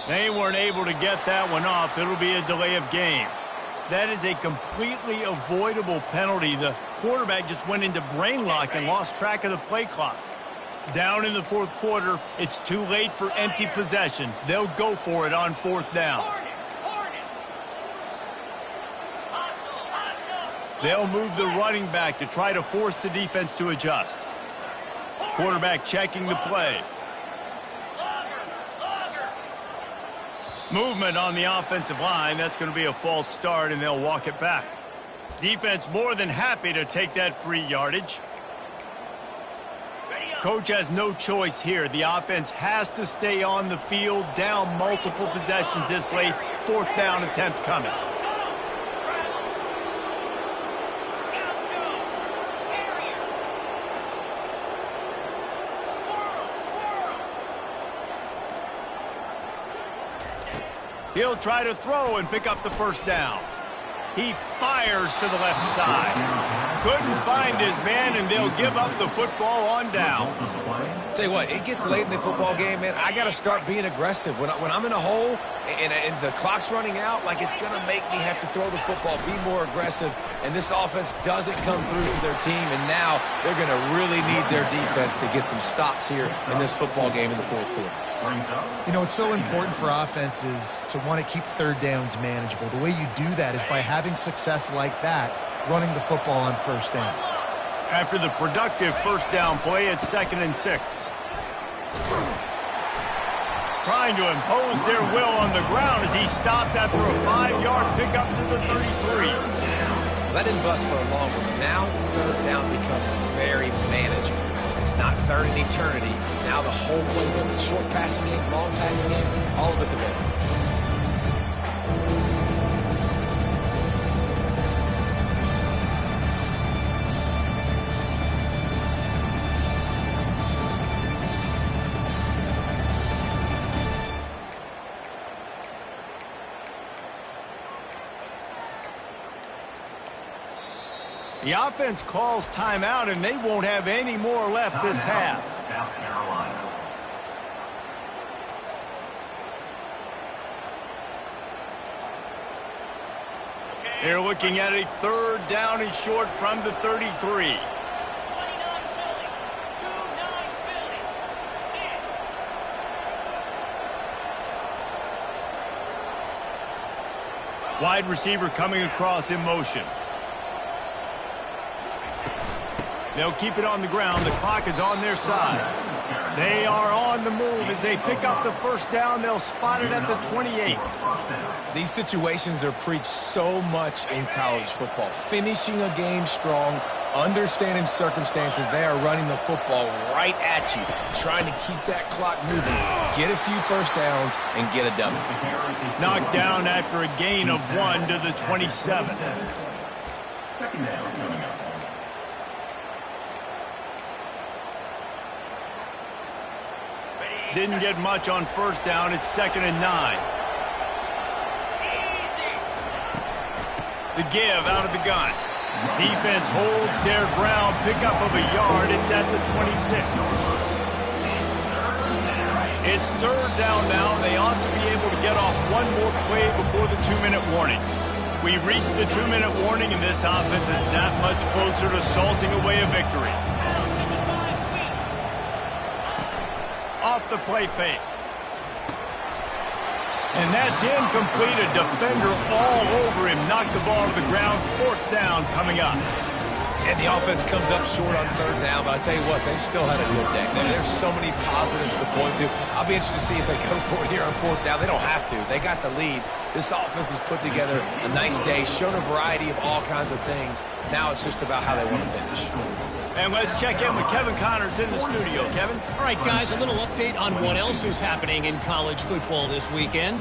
They weren't able to get that one off. It'll be a delay of game. That is a completely avoidable penalty. The quarterback just went into brain lock and lost track of the play clock. Down in the fourth quarter, it's too late for empty possessions. They'll go for it on fourth down. They'll move the running back to try to force the defense to adjust. Quarterback checking the play. Movement on the offensive line. That's going to be a false start, and they'll walk it back. Defense more than happy to take that free yardage. Coach has no choice here. The offense has to stay on the field, down multiple possessions this late. Fourth down attempt coming. He'll try to throw and pick up the first down. He fires to the left side. Couldn't find his man, and they'll give up the football on downs. Tell you what, it gets late in the football game, man. I got to start being aggressive. When I'm in a hole and the clock's running out, like it's going to make me have to throw the football, be more aggressive. And this offense doesn't come through for their team, and now they're going to really need their defense to get some stops here in this football game in the fourth quarter. You know, it's so important for offenses to want to keep third downs manageable. The way you do that is by having success like that, running the football on first down. After the productive first down play, it's 2nd and 6. Trying to impose their will on the ground as he stopped after a 5-yard pickup to the 33. That didn't bust for a long one. Now, third down becomes very manageable. It's not third in eternity. Now the whole playbook is short passing game, long passing game, all of it's available. The offense calls timeout, and they won't have any more left this half. South Carolina. They're looking at a third down and short from the 33. Wide receiver coming across in motion. They'll keep it on the ground. The clock is on their side. They are on the move. As they pick up the first down, they'll spot it at the 28. These situations are preached so much in college football. Finishing a game strong, understanding circumstances. They are running the football right at you, trying to keep that clock moving, get a few first downs, and get a W. Knocked down after a gain of 1 to the 27. Second down coming up. Didn't get much on first down. It's 2nd and 9. The give out of the gun. Defense holds their ground. Pickup of a yard. It's at the 26. It's 3rd down now. They ought to be able to get off one more play before the 2-minute warning. We reached the 2-minute warning, and this offense is that much closer to salting away a victory. Off the play fake. And that's incomplete. A defender all over him. Knocked the ball to the ground. 4th down coming up. And the offense comes up short on 3rd down, but I tell you what, they've still had a good day. There's so many positives to point to. I'll be interested to see if they go for it here on 4th down. They don't have to. They got the lead. This offense has put together a nice day, shown a variety of all kinds of things. Now it's just about how they want to finish. And let's check in with Kevin Connors in the studio. Kevin? All right, guys, a little update on what else is happening in college football this weekend.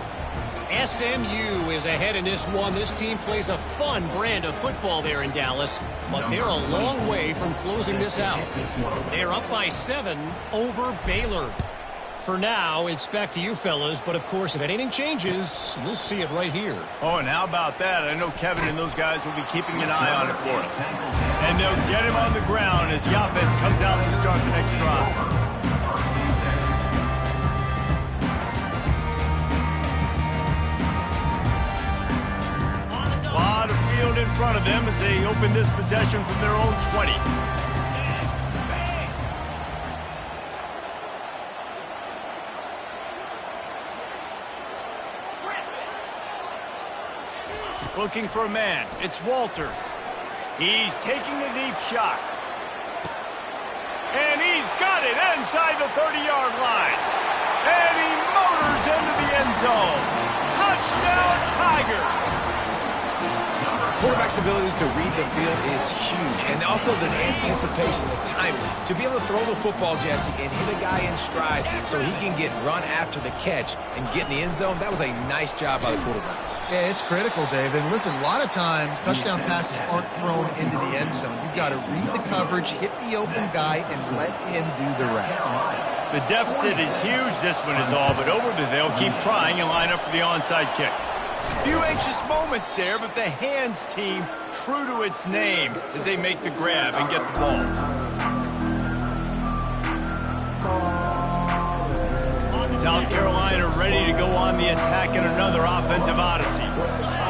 SMU is ahead in this one. This team plays a fun brand of football there in Dallas, but they're a long way from closing this out. They're up by 7 over Baylor. For now, it's back to you fellas, but of course, if anything changes, you'll see it right here. Oh, and how about that? I know Kevin and those guys will be keeping an eye on it for us. And they'll get him on the ground as the offense comes out to start the next drive. Lot of field in front of them as they open this possession from their own 20. Looking for a man. It's Walters. He's taking a deep shot. And he's got it inside the 30-yard line. And he motors into the end zone. Touchdown, Tigers! Quarterback's abilities to read the field is huge, and also the anticipation, the timing. To be able to throw the football, Jesse, and hit a guy in stride so he can get run after the catch and get in the end zone, that was a nice job by the quarterback. Yeah, it's critical, Dave. And listen, a lot of times touchdown passes aren't thrown into the end zone. You've got to read the coverage, hit the open guy, and let him do the rest. The deficit is huge. This one is all but over, but they'll keep trying and line up for the onside kick. A few anxious moments there, but the hands team true to its name as they make the grab and get the ball. South Carolina ready to go on the attack in another offensive odyssey.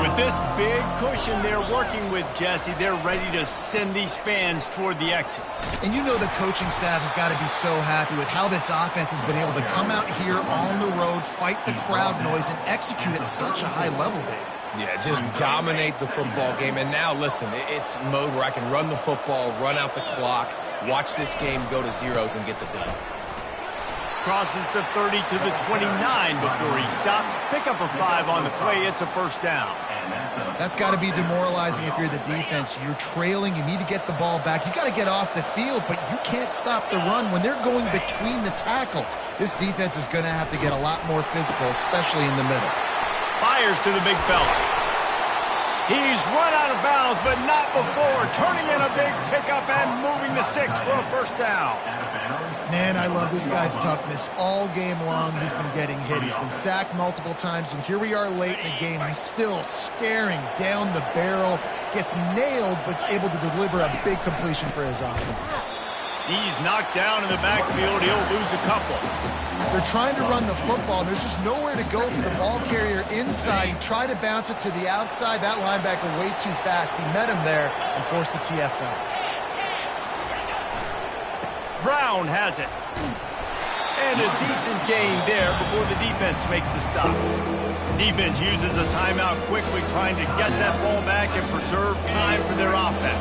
With this big cushion they're working with, Jesse, they're ready to send these fans toward the exits. And you know the coaching staff has got to be so happy with how this offense has been able to come out here on the road, fight the crowd noise, and execute at such a high level, David. Yeah, just dominate the football game. And now, listen, it's mode where I can run the football, run out the clock, watch this game go to zeros and get the dub. Crosses the 30 to the 29 before he stopped. Pick up a 5 on the play. It's a first down. That's got to be demoralizing if you're the defense. You're trailing. You need to get the ball back. You got to get off the field, but you can't stop the run when they're going between the tackles. This defense is going to have to get a lot more physical, especially in the middle. Fires to the big fella. He's run out of bounds, but not before. Turning in a big pickup and moving the sticks for a first down. Man, I love this guy's toughness. All game long, he's been getting hit. He's been sacked multiple times, and here we are late in the game. He's still staring down the barrel, gets nailed, but's able to deliver a big completion for his offense. He's knocked down in the backfield. He'll lose a couple. They're trying to run the football, and there's just nowhere to go for the ball carrier inside. He tried to bounce it to the outside. That linebacker way too fast. He met him there and forced the TFL. Brown has it. And a decent gain there before the defense makes the stop. Defense uses a timeout quickly, trying to get that ball back and preserve time for their offense.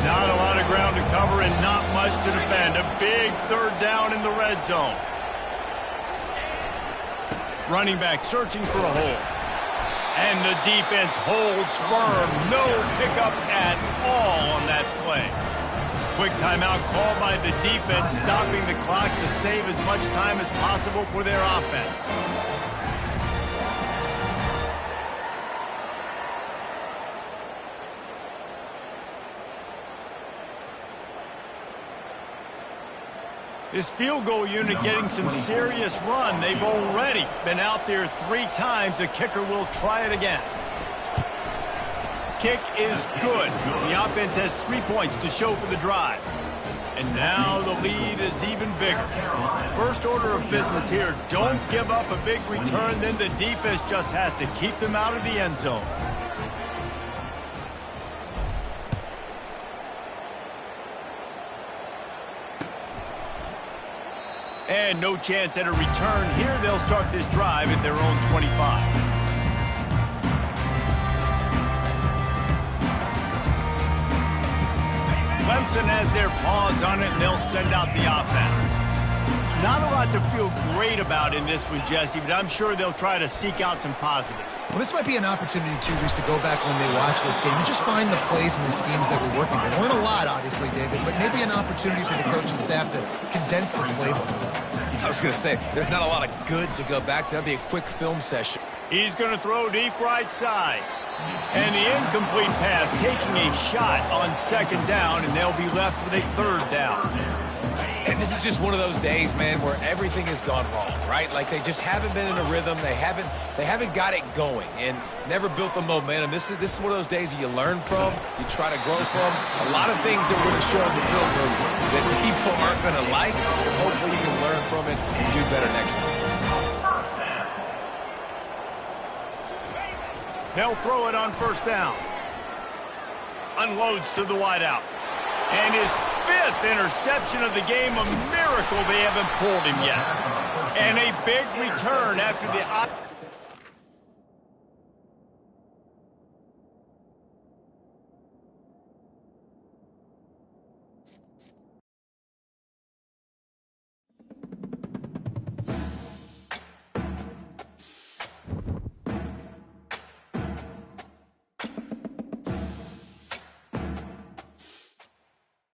Not a lot of ground to cover and not much to defend. A big third down in the red zone. Running back searching for a hole. And the defense holds firm. No pickup at all on that play. Quick timeout called by the defense, stopping the clock to save as much time as possible for their offense. This field goal unit getting some serious run. They've already been out there 3 times. The kicker will try it again. Kick is good. The offense has 3 points to show for the drive. And now the lead is even bigger. First order of business here, don't give up a big return, then the defense just has to keep them out of the end zone. And no chance at a return here. They'll start this drive at their own 25. Clemson has their paws on it, and they'll send out the offense. Not a lot to feel great about in this one, Jesse, but I'm sure they'll try to seek out some positives. Well, this might be an opportunity, too, Reese, to go back when they watch this game and just find the plays and the schemes that were working. There weren't a lot, obviously, David, but maybe an opportunity for the coaching staff to condense the playbook. I was going to say, there's not a lot of good to go back to. That'd be a quick film session. He's going to throw deep right side. And the incomplete pass taking a shot on second down, and they'll be left with a third down. And this is just one of those days, man, where everything has gone wrong, right? Like they just haven't been in a rhythm. They haven't got it going and never built the momentum. This is one of those days that you learn from, you try to grow from. A lot of things that we're going to show in the film room that people aren't going to like. Hopefully you can learn from it and do better next time. They'll throw it on first down. Unloads to the wideout. And his 5th interception of the game. A miracle they haven't pulled him yet. And a big return after the